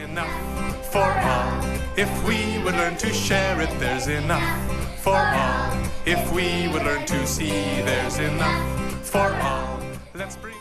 enough for all. If we would learn to share it, there's enough for all. If we would learn to see, there's enough for all. Let's bring...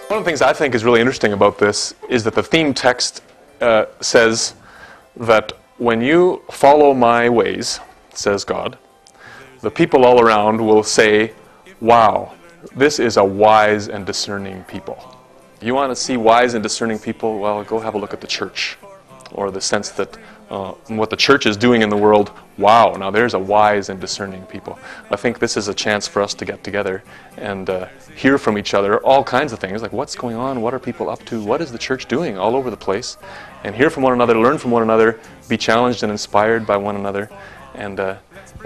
One of the things I think is really interesting about this is that the theme text says that when you follow my ways, says God, the people all around will say, wow, this is a wise and discerning people. If you want to see wise and discerning people, well, go have a look at the church, or the sense that what the church is doing in the world, wow, now there's a wise and discerning people. I think this is a chance for us to get together and hear from each other all kinds of things, like what's going on, what are people up to, what is the church doing all over the place, and hear from one another, learn from one another, be challenged and inspired by one another, and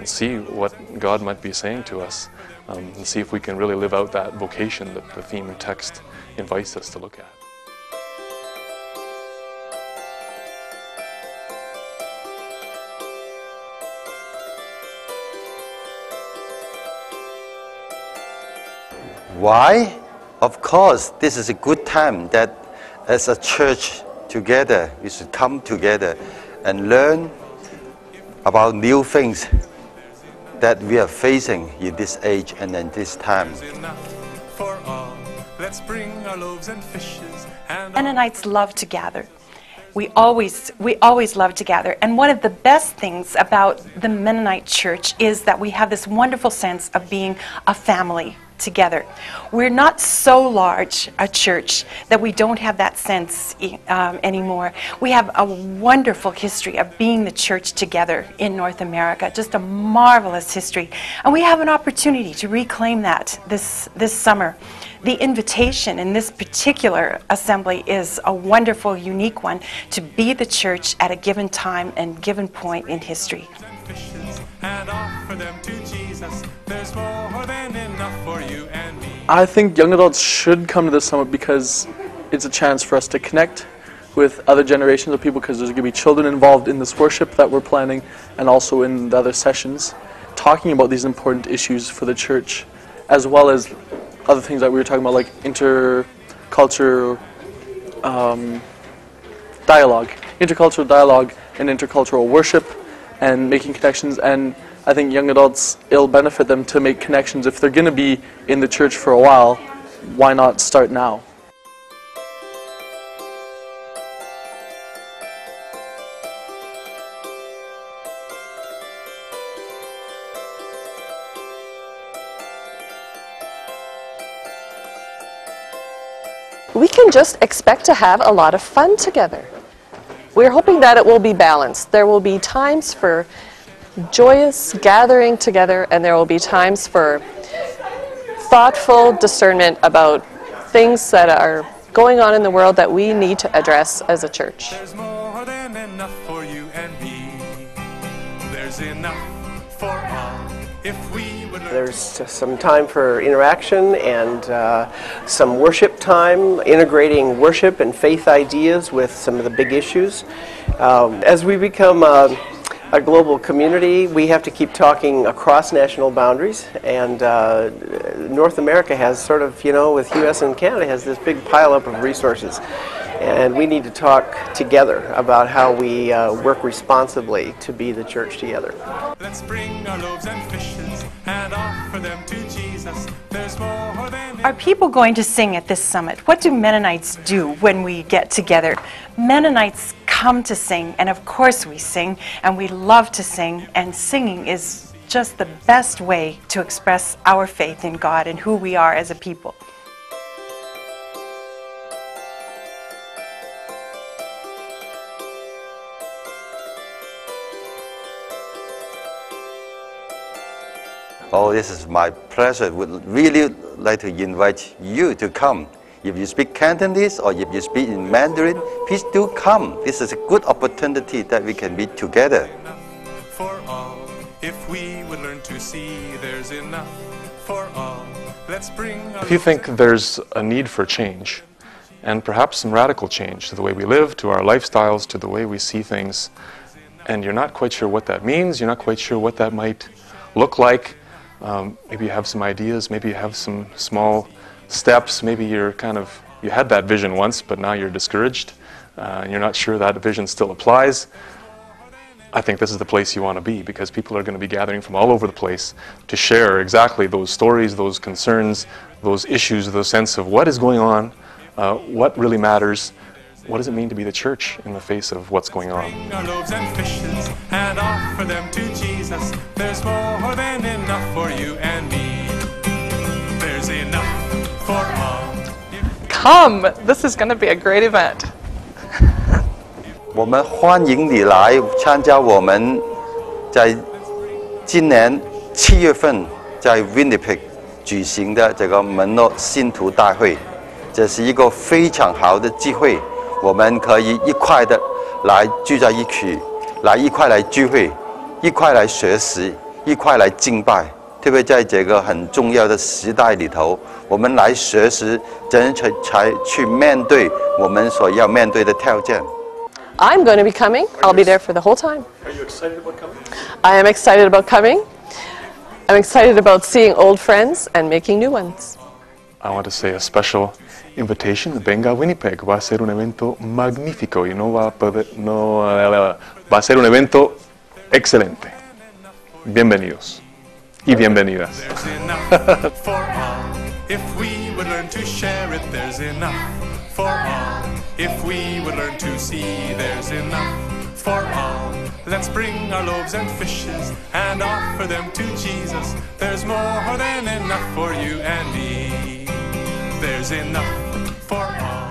see what God might be saying to us, and see if we can really live out that vocation that the theme text invites us to look at. Why? Of course, this is a good time that as a church together, we should come together and learn about new things that we are facing in this age and in this time. Mennonites love to gather. We always love to gather. And one of the best things about the Mennonite church is that we have this wonderful sense of being a family together. We're not so large a church that we don't have that sense anymore. We have a wonderful history of being the church together in North America, just a marvelous history. And we have an opportunity to reclaim that this summer. The invitation in this particular assembly is a wonderful, unique one to be the church at a given time and given point in history. I think young adults should come to this summit because it's a chance for us to connect with other generations of people, because there's going to be children involved in this worship that we're planning and also in the other sessions, talking about these important issues for the church, as well as other things that we were talking about, like intercultural dialogue and intercultural worship and making connections. And I think young adults, it'll benefit them to make connections. If they're going to be in the church for a while, why not start now? We can just expect to have a lot of fun together. We're hoping that it will be balanced. There will be times for joyous gathering together, and there will be times for thoughtful discernment about things that are going on in the world that we need to address as a church. There's more than enough for you and me. There's enough for all. If we would There's some time for interaction and some worship time, integrating worship and faith ideas with some of the big issues. As we become a global community, we have to keep talking across national boundaries, and North America has sort of, with US and Canada, has this big pileup of resources. And we need to talk together about how we work responsibly to be the church together. Let's bring our loaves and fishes and offer them to Jesus. There's more than... Are people going to sing at this summit? What do Mennonites do when we get together? Mennonites come to sing, and of course we sing, and we love to sing, and singing is just the best way to express our faith in God and who we are as a people. Oh, this is my pleasure. Would really like to invite you to come. If you speak Cantonese or if you speak in Mandarin, please do come. This is a good opportunity that we can be together. for all. If we would learn to see there's enough for all. Let's bring our If you think there's a need for change, and perhaps some radical change to the way we live, to our lifestyles, to the way we see things, and you're not quite sure what that means, you're not quite sure what that might look like, maybe you have some ideas, maybe you have some small steps, maybe you had that vision once, but now you're discouraged, and you're not sure that vision still applies. I think this is the place you want to be, because people are going to be gathering from all over the place to share exactly those stories, those concerns, those issues, the sense of what is going on, what really matters, what does it mean to be the church in the face of what's going on. bring our loaves and fishes and offer them to Jesus. There's more than enough for you and me. There's enough for all. Come! This is going to be a great event. 我们欢迎你来参加我们在今年7月份在 Winnipeg 举行的这个门诺信徒大会，这是一个非常好的机会，我们可以一块的来聚在一起，一块来聚会，一块来学习，一块来敬拜。特别在这个很重要的时代里头，我们来学习怎样才去面对我们所要面对的挑战。 I'm going to be coming. I'll be there for the whole time. Are you excited about coming? I am excited about coming. I'm excited about seeing old friends and making new ones. I want to say a special invitation. Venga a Winnipeg. Va a ser un evento magnífico y va a ser un evento excelente. Bienvenidos y bienvenidas. There's enough for all. If we would learn to share it, there's enough for all. If we would learn to see, there's enough for all. Let's bring our loaves and fishes and offer them to Jesus. There's more than enough for you and me. There's enough for all.